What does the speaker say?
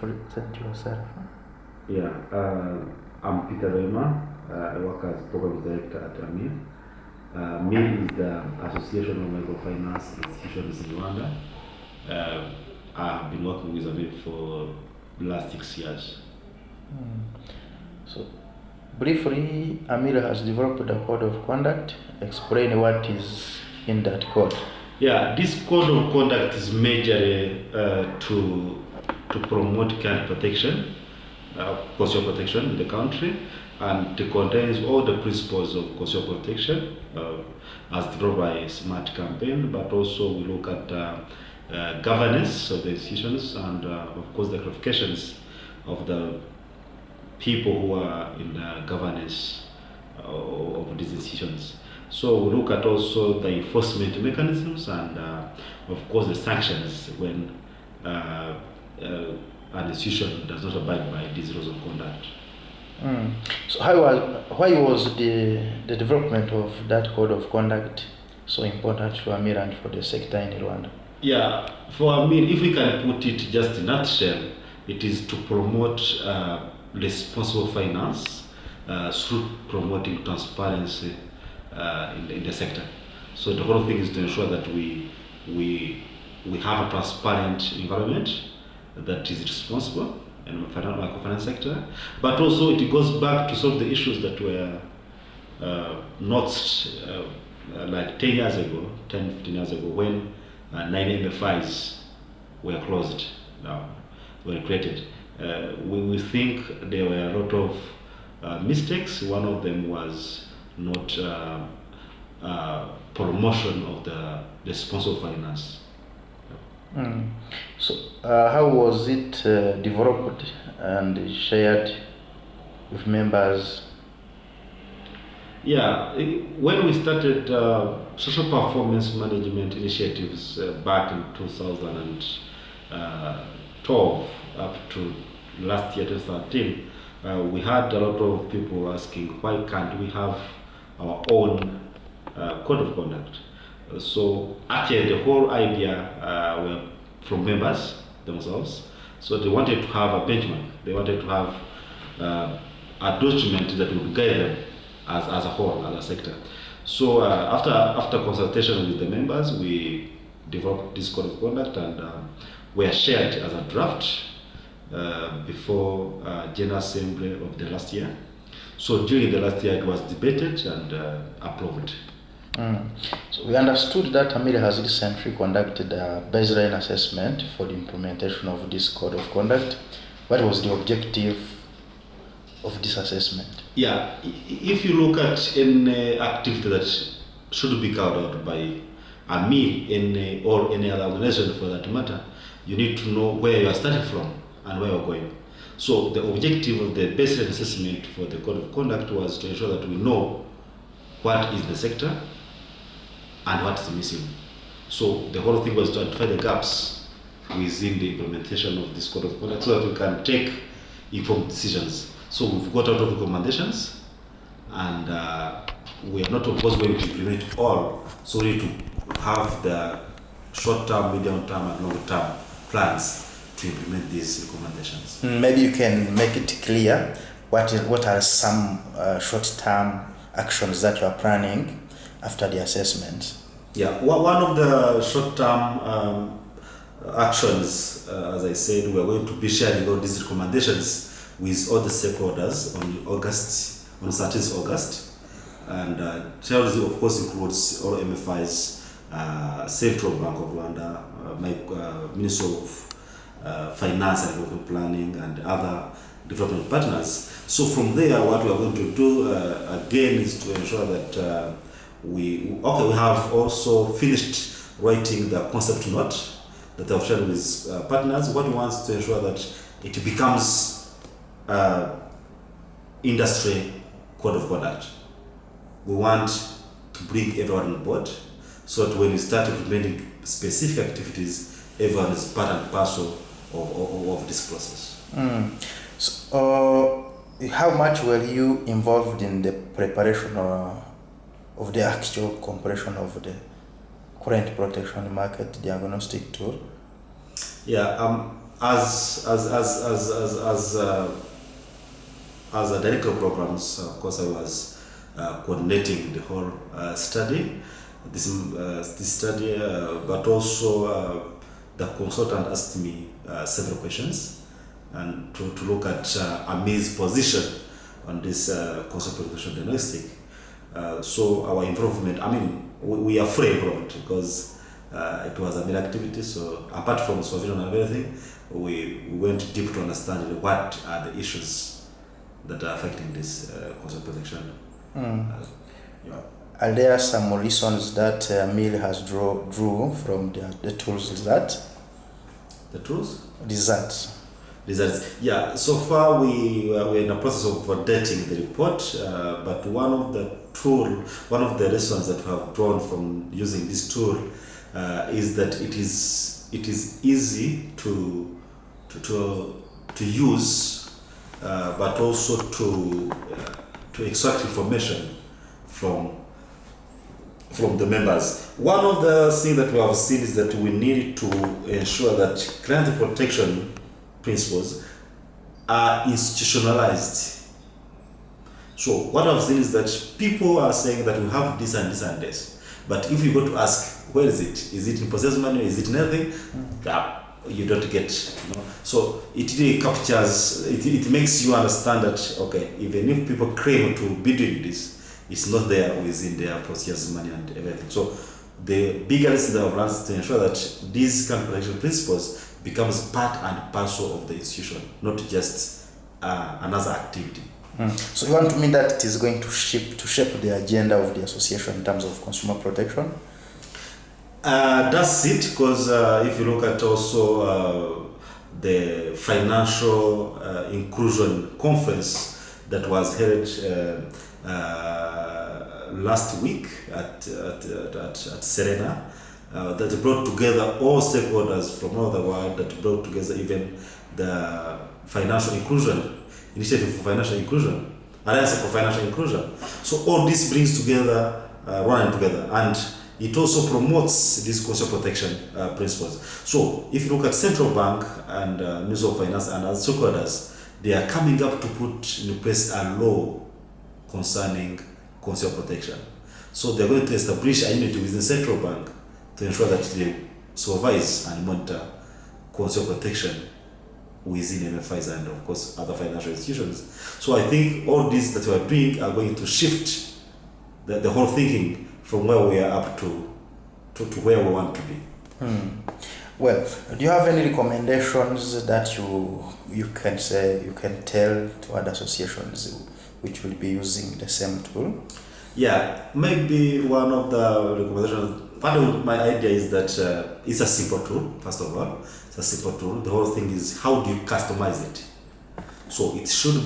present yourself. Yeah, I'm Peter Rwema. I work as Program Director at AMIR. AMIR is the Association of Microfinance Institutions in Rwanda. I've been working with AMIR for the last 6 years. So, briefly, AMIR has developed a code of conduct. Explain what is in that code. Yeah, this code of conduct is majorly to promote client protection, consumer protection in the country, and it contains all the principles of consumer protection as developed by Smart Campaign, but also we look at governance of the institutions and of course the qualifications of the people who are in the governance of these institutions. So we look at also the enforcement mechanisms and of course the sanctions when an institution does not abide by these rules of conduct. So why was the development of that code of conduct so important to AMIR and for the sector in Rwanda? Yeah, for AMIR, if we can put it just in a nutshell, it is to promote responsible finance through promoting transparency in the sector. So the whole thing is to ensure that we have a transparent environment that is responsible in the microfinance sector, but also it goes back to solve the issues that were not like 10 years ago, 10, 15 years ago, when 9 MFIs were closed, were created. We think there were a lot of mistakes. One of them was not promotion of the responsible finance. So how was it developed and shared with members? Yeah, when we started social performance management initiatives back in 2012 up to last year 2013, we had a lot of people asking why can't we have our own code of conduct. So actually the whole idea were from members themselves. So they wanted to have a benchmark. They wanted to have a document that would guide them as a whole, as a sector. So after consultation with the members, we developed this code of conduct and were shared as a draft before General Assembly of the last year. So during the last year, it was debated and approved. So we understood that AMIR has recently conducted a baseline assessment for the implementation of this code of conduct. What was the objective of this assessment? Yeah, if you look at any activity that should be carried out by AMIR or any other organization for that matter, you need to know where you are starting from and where you're going. So the objective of the baseline assessment for the code of conduct was to ensure that we know what is the sector and what is missing. So the whole thing was to identify the gaps within the implementation of this code of conduct so that we can take informed decisions. So we've got a lot of recommendations and we are not of course going to implement all, so we need to have the short-term, medium-term and long-term plans to implement these recommendations. Maybe you can make it clear what are some short-term actions that you are planning after the assessment. Yeah, one of the short-term actions, as I said, we are going to be sharing all these recommendations with all the stakeholders on 13th August. And tells of course includes all MFIs, Central Bank of Rwanda, Ministry of Finance and Local Planning and other development partners. So from there, what we are going to do again is to ensure that we have also finished writing the concept note that I've shared with partners. What we want is to ensure that it becomes industry code of conduct. We want to bring everyone on board so that when we start implementing specific activities, everyone is part and parcel of this process. So, how much were you involved in the preparation of the actual compression of the current protection market diagnostic tool? Yeah, as a director of programs, of course, I was coordinating the whole study, this study, but also the consultant asked me several questions and to look at AMIR's position on this concept protection diagnostic. So our involvement, I mean, we are fully involved because it was a AMIR activity. So apart from supervision and everything, we went deep to understand what are the issues that are affecting this concept protection. Yeah. Are there some lessons that AMIR has drew from the tools result? The tools? Results. Yeah, so far we're in the process of validating the report, but one of the lessons that we have drawn from using this tool is that it is easy to use, but also to extract information from the members. One of the things that we have seen is that we need to ensure that client protection principles are institutionalized. So what I've seen is that people are saying that we have this and this and this, but if you go to ask, where is it? Is it in possession manual? Is it in anything? You don't get. So it really captures. It makes you understand that okay, even if people claim to be doing this, it's not there within their procedures manual and everything. So the bigger lesson that I've learned is to ensure that these kind of protection principles becomes part and parcel of the institution, not just another activity. So you want to mean that it is going to shape the agenda of the association in terms of consumer protection? That's it, because if you look at also the financial inclusion conference that was held last week at Serena, that brought together all stakeholders from all over the world, that brought together even the financial inclusion, initiative for financial inclusion, alliance for financial inclusion. So all this brings together, running together, and it also promotes these consumer protection principles. So if you look at central bank and Ministry of Finance and other stakeholders, they are coming up to put in place a law concerning consumer protection. So they're going to establish a unit within central bank to ensure that they supervise and monitor consumer protection within MFIs and of course other financial institutions. So I think all these that we are doing are going to shift the whole thinking from where we are up to where we want to be. Well, do you have any recommendations that you can tell to other associations which will be using the same tool? Yeah, maybe one of the recommendations, part of my idea is that it's a simple tool, first of all. It's a simple tool. The whole thing is how do you customize it? So it should